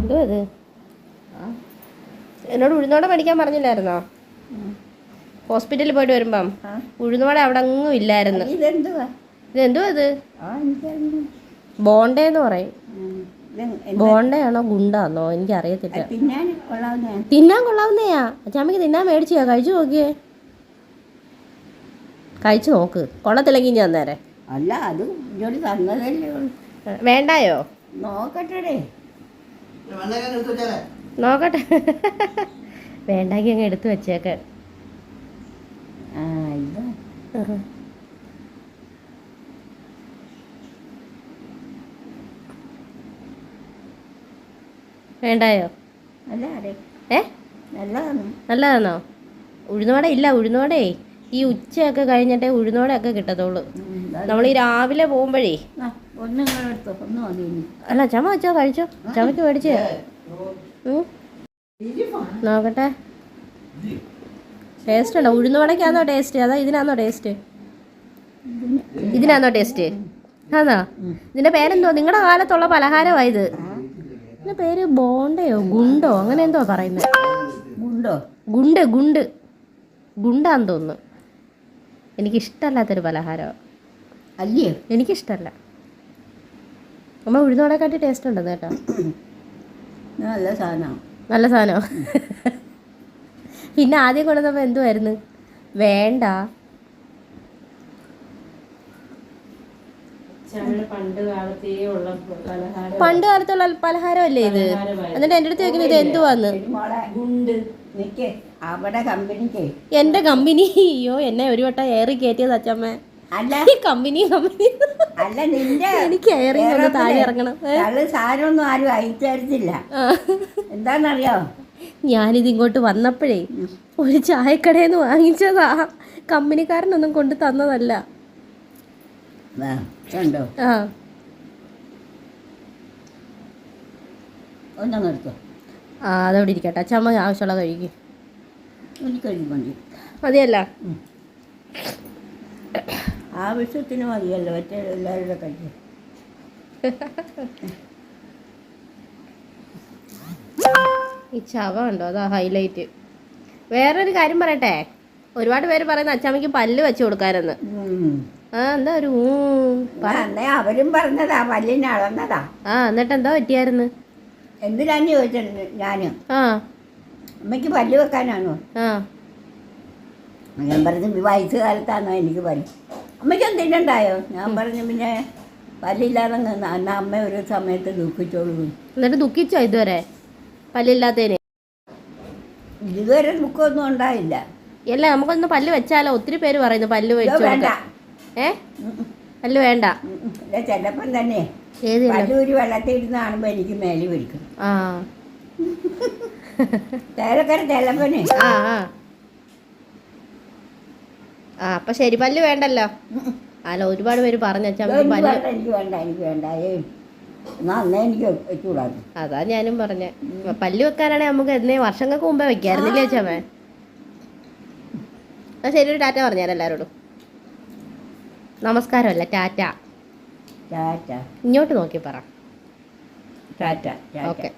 എന്തോ അത് എന്നോട് ഉഴുന്നോടെ മേടിക്കാൻ പറഞ്ഞില്ലായിരുന്നോ? ഹോസ്പിറ്റലിൽ പോയിട്ട് വരുമ്പം ഉഴുന്നോടെ അവിടെ അങ്ങും ഇല്ലായിരുന്നു. ഇതെന്തോ അത്? ബോണ്ടേന്ന് പറയും. ബോണ്ടയാണോ ഗുണ്ടാന്നോ എനിക്കറിയത്തില്ല. തിന്നാൻ കൊള്ളാവുന്നയാ. അച്ചാമ്മക്ക് തിന്നാൻ മേടിച്ചാ. കഴിച്ചു നോക്കിയേ. കഴിച്ചു നോക്ക്. കൊള്ളത്തില്ലെങ്കിൽ ഞാൻ തന്നേരെ. അല്ല അത് ഇങ്ങോട്ട് തന്നതല്ലേ. വേണ്ടായോ? നോക്കട്ടെ നോക്കട്ടെ. വേണ്ടെങ്കിൽ അങ്ങ് എടുത്തു വെച്ചേക്ക്. വേണ്ടായോ? നല്ലതാണോ? ഉഴുന്നോടെ ഇല്ല. ഉഴുന്നോടെ ഈ ഉച്ചയൊക്കെ കഴിഞ്ഞിട്ടേ ഉഴുന്നോടെയൊക്കെ കിട്ടത്തുള്ളൂ. നമ്മൾ ഈ രാവിലെ പോകുമ്പോഴേ. അല്ല ചമ വെച്ചോ, കഴിച്ചോ. ചമയ്ക്ക് മേടിച്ചേ നോക്കട്ടെ. ടേസ്റ്റ് ഉണ്ടോ? ഉഴുന്നോടക്കാന്നോ ടേസ്റ്റ്? അതാ ഇതിനാന്നോ ടേസ്റ്റ്? ഇതിനാന്നോ ടേസ്റ്റ്? ആന്നോ? ഇതിന്റെ പേരെന്തോ? നിങ്ങളുടെ കാലത്തുള്ള പലഹാരമായത്. ഇതിന്റെ പേര് ബോണ്ടയോ ഗുണ്ടോ അങ്ങനെ എന്തോ പറയുന്നത്. ഗുണ്ട് ഗുണ്ട് ഗുണ്ടാന്ന് തോന്നുന്നു. എനിക്കിഷ്ടമല്ലാത്തൊരു പലഹാരമാണ്. അല്ലേ? എനിക്കിഷ്ടമല്ല. നമ്മൾ ഉഴുന്നോടെക്കാട്ടി ടേസ്റ്റ് ഉണ്ടെന്ന് കേട്ടോ. നല്ല സാധനമാണ്. നല്ല സാധനമോ? പിന്നെ ആദ്യം കൊണ്ടുവന്നപ്പോൾ എന്തുമായിരുന്നു? വേണ്ട. പണ്ട് കാലത്തുള്ള പലഹാരമല്ലേ ഇത്? എന്നിട്ട് എൻ്റെ അടുത്ത് ചോദിക്കുന്നത് ഇത് എന്തുവാന്ന്. എന്റെ കമ്പനി? അയ്യോ, എന്നെ ഒരു വട്ടം ഏറി കയറ്റിയത് അച്ചമ്മ. കമ്പനി അല്ല നിന്റെ എനിക്ക് ഏറി ഒന്ന് താഴെ ഇറങ്ങണം. സാധനമൊന്നും ആരും അയച്ചരിച്ചില്ല. എന്താണെന്നറിയോ? ഞാനിത് ഇങ്ങോട്ട് വന്നപ്പോഴേ ഒരു ചായക്കടയിൽ നിന്ന് വാങ്ങിച്ചതാ. കമ്പനിക്കാരനൊന്നും കൊണ്ട് തന്നതല്ല. അതവിടെ ഇരിക്കട്ടെ. അച്ചമ്മ ആവശ്യമുള്ള കഴിക്കും. മതിയല്ല? ആവശ്യത്തിന് മതിയല്ലോ. മറ്റേ എല്ലാവരുടെ കഴിക്കും. ഈ ചവ ഉണ്ടോ? അതാ ഹൈലൈറ്റ്. വേറൊരു കാര്യം പറയട്ടെ. ഒരുപാട് പേര് പറയുന്ന അച്ചാമ്മയ്ക്ക് പല്ല് വെച്ച് കൊടുക്കാരെന്ന്. എന്താ ഒരു അവരും പറഞ്ഞതാ പല്ലിന് അളന്നതാ. എന്നിട്ട് എന്താ പറ്റിയായിരുന്നു? എന്തിനാന്ന് ചോദിച്ചിട്ടുണ്ട് ഞാന്. അമ്മയ്ക്ക് പല്ല് വെക്കാനാണോ? ഞാൻ പറഞ്ഞു വയസ്സ് കാലത്താണോ എനിക്ക് പല്ല്. അമ്മയ്ക്ക് എന്തിനുണ്ടായോ? ഞാൻ പറഞ്ഞു പിന്നെ പല്ലില്ലാതെ അന്ന് അമ്മ ഒരു സമയത്ത് ദുഃഖിച്ചോളൂ. എന്നിട്ട് ദുഃഖിച്ചോ ഇതുവരെ പല്ലില്ലാത്തതിന്? ഇതുവരെ ദുഃഖമൊന്നും ഉണ്ടായില്ല. അല്ല നമുക്കൊന്ന് പല്ല് വെച്ചാലോ? ഒത്തിരി പേര് പറയുന്നു പല്ല് വെച്ചു. പല്ല് വേണ്ട. ചിലപ്പം തന്നെ പല്ലൂരി വെള്ളത്തിൽ ഇരുന്ന് കാണുമ്പോ എനിക്ക് മേലി പിടിക്കും. തേലക്കര ചിലപ്പനെ. അപ്പൊ ശരി, പല്ല് വേണ്ടല്ലോ. അല്ല ഒരുപാട് പേര് പറഞ്ഞു എനിക്ക് വേണ്ട എനിക്ക് വേണ്ട. എനിക്ക് വെച്ചുകൂടാது. അതാ ഞാനും പറഞ്ഞ. പല്ല് വെക്കാനാണെങ്കിൽ നമുക്ക് എന്നേ വർഷങ്ങൾക്ക് മുമ്പേ വെക്കായിരുന്നില്ലേ അച്ഛമ്മേ? ശരി, ഒരു ടാറ്റ പറഞ്ഞാൽ എല്ലാവരോടും. നമസ്കാരമല്ല, ടാറ്റ. ടാറ്റ. ഇങ്ങോട്ട് നോക്കി പറ. ടാറ്റ. ഓക്കെ.